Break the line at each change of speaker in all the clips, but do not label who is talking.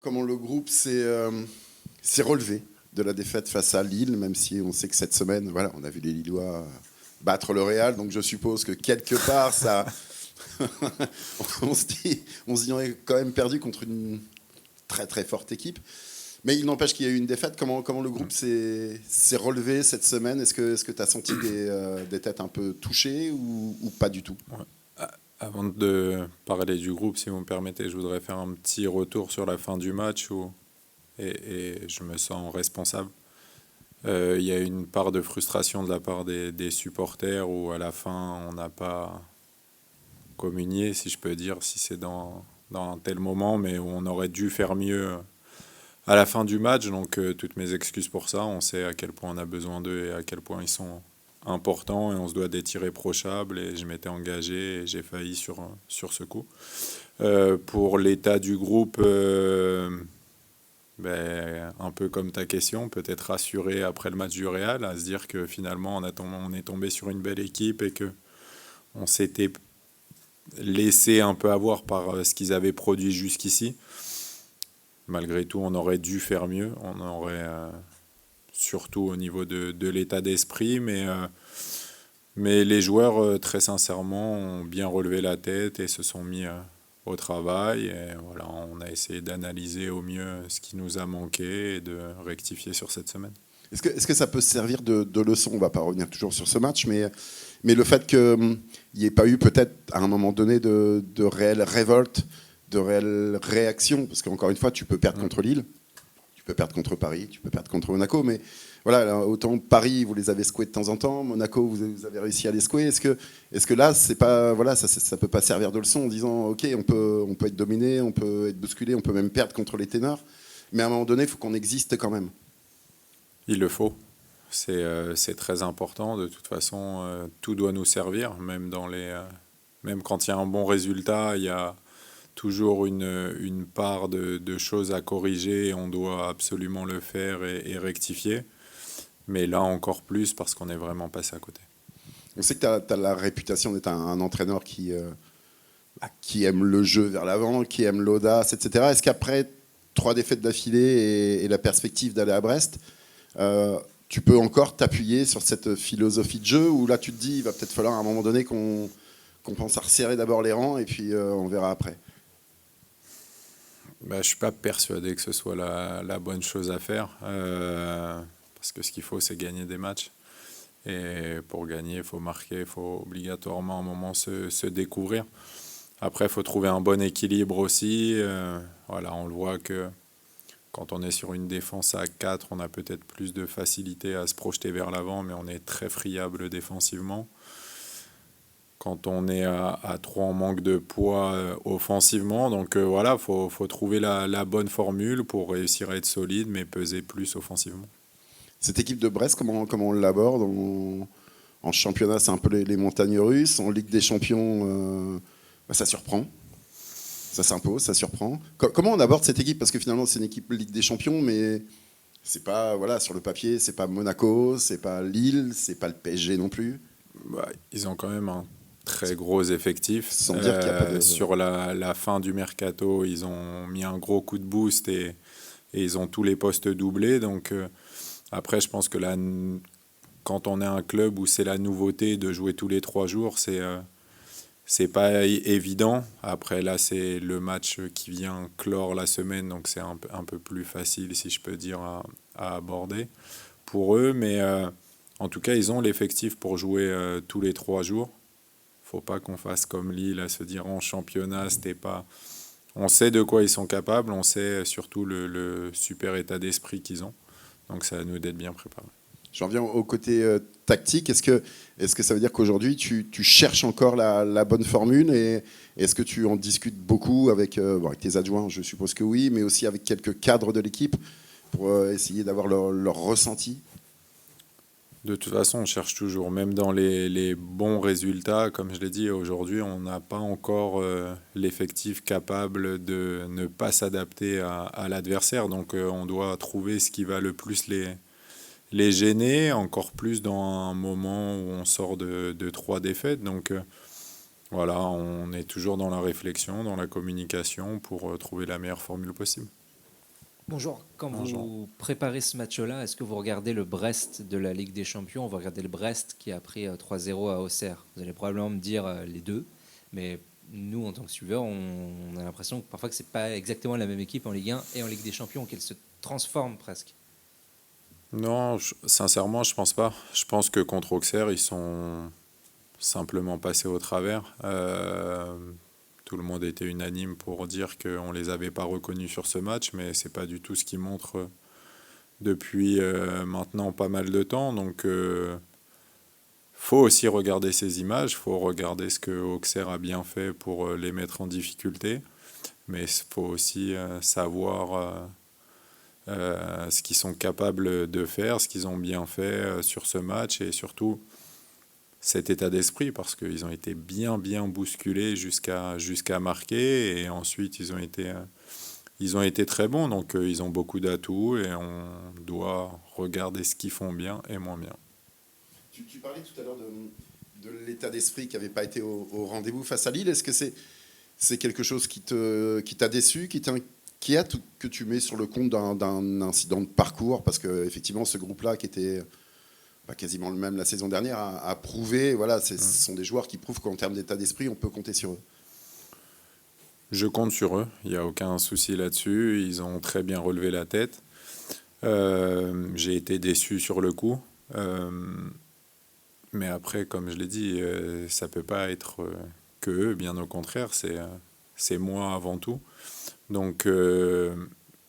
Comment le groupe s'est relevé de la défaite face à Lille, même si on sait que cette semaine, voilà, on a vu les Lillois battre le Real, donc je suppose que quelque part, ça, on se dit, on est quand même perdu contre une très très forte équipe. Mais il n'empêche qu'il y a eu une défaite. Comment le groupe s'est relevé cette semaine? Est-ce que tu as senti des têtes un peu touchées ou pas du tout?
Ouais. Avant de parler du groupe, si vous me permettez, je voudrais faire un petit retour sur la fin du match et je me sens responsable. Il y a une part de frustration de la part des supporters où à la fin on n'a pas communié, si je peux dire, si c'est dans un tel moment, mais où on aurait dû faire mieux à la fin du match. Donc toutes mes excuses pour ça. On sait à quel point on a besoin d'eux et à quel point ils sont importants et on se doit d'être irréprochable et je m'étais engagé et j'ai failli sur ce coup. Pour l'état du groupe, un peu comme ta question, peut-être rassuré après le match du Real, à se dire que finalement on est tombé sur une belle équipe et que on s'était laissé un peu avoir par ce qu'ils avaient produit jusqu'ici. Malgré tout, on aurait dû faire mieux. On aurait, surtout au niveau de l'état d'esprit, mais les joueurs, très sincèrement, ont bien relevé la tête et se sont mis au travail. Et voilà, on a essayé d'analyser au mieux ce qui nous a manqué et de rectifier sur cette semaine.
Est-ce que ça peut servir de leçon? On ne va pas revenir toujours sur ce match, mais le fait qu'il n'y ait pas eu peut-être à un moment donné de réelle révolte, de réelle réaction, parce qu'encore une fois, tu peux perdre contre Lille, tu peux perdre contre Paris, tu peux perdre contre Monaco, mais voilà, autant Paris, vous les avez secoués de temps en temps, Monaco, vous avez réussi à les secouer. Est-ce que là, c'est pas, voilà, ça peut pas servir de leçon en disant, ok, on peut être dominé, on peut être bousculé, on peut même perdre contre les ténors, mais à un moment donné, il faut qu'on existe quand même.
Il le faut. C'est très important. De toute façon, tout doit nous servir, même quand il y a un bon résultat, il y a toujours une part de choses à corriger. On doit absolument le faire et rectifier. Mais là encore plus parce qu'on est vraiment passé à côté.
On sait que tu as la réputation d'être un entraîneur qui aime le jeu vers l'avant, qui aime l'audace, etc. Est-ce qu'après 3 défaites d'affilée et la perspective d'aller à Brest, tu peux encore t'appuyer sur cette philosophie de jeu où là tu te dis il va peut-être falloir à un moment donné qu'on pense à resserrer d'abord les rangs et puis on verra après?
Je ne suis pas persuadé que ce soit la bonne chose à faire. Parce que ce qu'il faut, c'est gagner des matchs. Et pour gagner, il faut marquer, il faut obligatoirement à un moment se découvrir. Après, il faut trouver un bon équilibre aussi. Voilà, on le voit que quand on est sur une défense à 4, on a peut-être plus de facilité à se projeter vers l'avant, mais on est très friable défensivement. Quand on est à 3, on manque de poids offensivement. Donc voilà, faut trouver la bonne formule pour réussir à être solide, mais peser plus offensivement.
Cette équipe de Brest, comment on l'aborde en championnat, c'est un peu les montagnes russes. En Ligue des Champions, ça surprend. Ça s'impose, ça surprend. Comment on aborde cette équipe? Parce que finalement, c'est une équipe Ligue des Champions, mais c'est pas, voilà, sur le papier, c'est pas Monaco, c'est pas Lille, c'est pas le PSG non plus.
Ils ont quand même un très gros effectif.
Sans dire qu'il n'y a pas de.
Sur la fin du mercato, ils ont mis un gros coup de boost et ils ont tous les postes doublés. Donc après, je pense que quand on est un club où c'est la nouveauté de jouer tous les 3 jours, c'est pas évident. Après, là, c'est le match qui vient clore la semaine, donc c'est un peu plus facile, si je peux dire, à aborder pour eux. Mais en tout cas, ils ont l'effectif pour jouer tous les 3 jours. Faut pas qu'on fasse comme Lille à se dire en championnat, c'était pas. On sait de quoi ils sont capables, on sait surtout le super état d'esprit qu'ils ont. Donc, ça à nous d'être bien préparés.
J'en viens au côté tactique. Est-ce que ça veut dire qu'aujourd'hui, tu cherches encore la bonne formule et est-ce que tu en discutes beaucoup avec tes adjoints? Je suppose que oui, mais aussi avec quelques cadres de l'équipe pour essayer d'avoir leur ressenti?
De toute façon, on cherche toujours, même dans les bons résultats, comme je l'ai dit, aujourd'hui, on n'a pas encore l'effectif capable de ne pas s'adapter à l'adversaire. Donc, on doit trouver ce qui va le plus les gêner, encore plus dans un moment où on sort de 3 défaites. Donc, voilà, on est toujours dans la réflexion, dans la communication pour trouver la meilleure formule possible.
Bonjour, quand
Bonjour.
vous préparez ce match-là, est-ce que vous regardez le Brest de la Ligue des Champions? Vous regardez le Brest qui a pris 3-0 à Auxerre. Vous allez probablement me dire les deux, mais nous, en tant que suiveurs, on a l'impression que parfois que c'est pas exactement la même équipe en Ligue 1 et en Ligue des Champions, qu'elle se transforme presque.
Non, sincèrement, je pense pas. Je pense que contre Auxerre, ils sont simplement passés au travers. Tout le monde était unanime pour dire qu'on ne les avait pas reconnus sur ce match, mais c'est pas du tout ce qu'ils montrent depuis maintenant pas mal de temps. Donc, faut aussi regarder ces images, faut regarder ce que Auxerre a bien fait pour les mettre en difficulté, mais il faut aussi savoir ce qu'ils sont capables de faire, ce qu'ils ont bien fait sur ce match et surtout cet état d'esprit parce qu'ils ont été bien bousculés jusqu'à marquer et ensuite ils ont été très bons donc ils ont beaucoup d'atouts et on doit regarder ce qu'ils font bien et moins bien.
Tu parlais tout à l'heure de l'état d'esprit qui n'avait pas été au rendez-vous face à Lille. Est-ce que c'est quelque chose qui t'a déçu, qui t'inquiète, ou que tu mets sur le compte d'un incident de parcours? Parce qu'effectivement, ce groupe-là, qui était quasiment le même la saison dernière, a prouvé, voilà, ce sont des joueurs qui prouvent qu'en termes d'état d'esprit, on peut compter sur eux.
Je compte sur eux, il n'y a aucun souci là-dessus, ils ont très bien relevé la tête. J'ai été déçu sur le coup. Mais après, comme je l'ai dit, ça ne peut pas être que eux, bien au contraire, c'est moi avant tout. Donc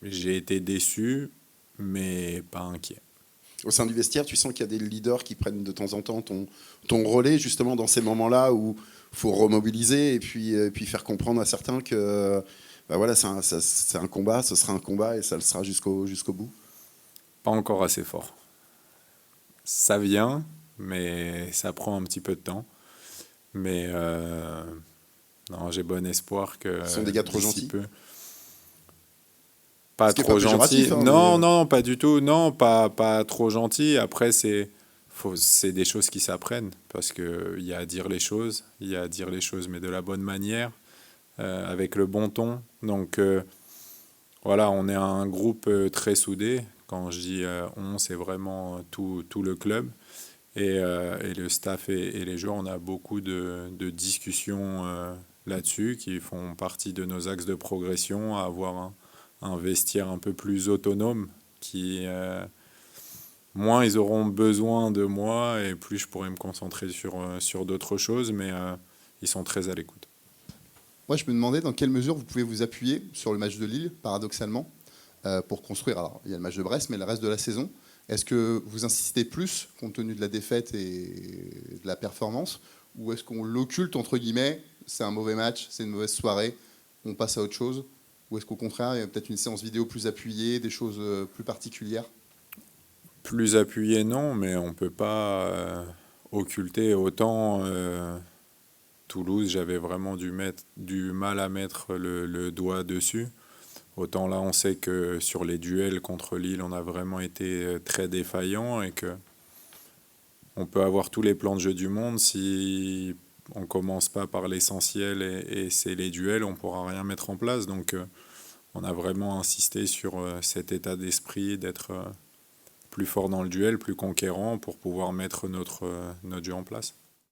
j'ai été déçu, mais pas inquiet.
Au sein du vestiaire, tu sens qu'il y a des leaders qui prennent de temps en temps ton relais, justement dans ces moments-là où il faut remobiliser et puis faire comprendre à certains que voilà, c'est un combat, ce sera un combat et ça le sera jusqu'au bout.
Pas encore assez fort. Ça vient, mais ça prend un petit peu de temps. Mais non, j'ai bon espoir que
Ce sont des gars trop
d'ici
gentils.
peu. Pas
Ce qui n'est pas
trop gentil.
péjoratif, hein,
Non,
mais
non, pas du tout. Non, pas trop gentil. Après, c'est des choses qui s'apprennent parce qu'il y a à dire les choses. Il y a à dire les choses, mais de la bonne manière, avec le bon ton. Donc, voilà, on est un groupe très soudé. Quand je dis on, c'est vraiment tout le club. Et le staff et les joueurs, on a beaucoup de discussions là-dessus qui font partie de nos axes de progression, à avoir un vestiaire un peu plus autonome, qui moins ils auront besoin de moi et plus je pourrai me concentrer sur d'autres choses, mais ils sont très à l'écoute.
Moi, je me demandais dans quelle mesure vous pouvez vous appuyer sur le match de Lille, paradoxalement, pour construire. Alors, il y a le match de Brest, mais le reste de la saison. Est-ce que vous insistez plus, compte tenu de la défaite et de la performance, ou est-ce qu'on l'occulte, entre guillemets, c'est un mauvais match, c'est une mauvaise soirée, on passe à autre chose? Ou est-ce qu'au contraire, il y a peut-être une séance vidéo plus appuyée, des choses plus particulières?
Plus appuyé, non, mais on ne peut pas occulter autant. Toulouse, j'avais vraiment du mal à mettre le doigt dessus. Autant là, on sait que sur les duels contre Lille, on a vraiment été très défaillant et que on peut avoir tous les plans de jeu du monde. Si on commence pas par l'essentiel et c'est les duels, on pourra rien mettre en place. Donc, on a vraiment insisté sur cet état d'esprit d'être plus fort dans le duel, plus conquérant pour pouvoir mettre notre jeu en place.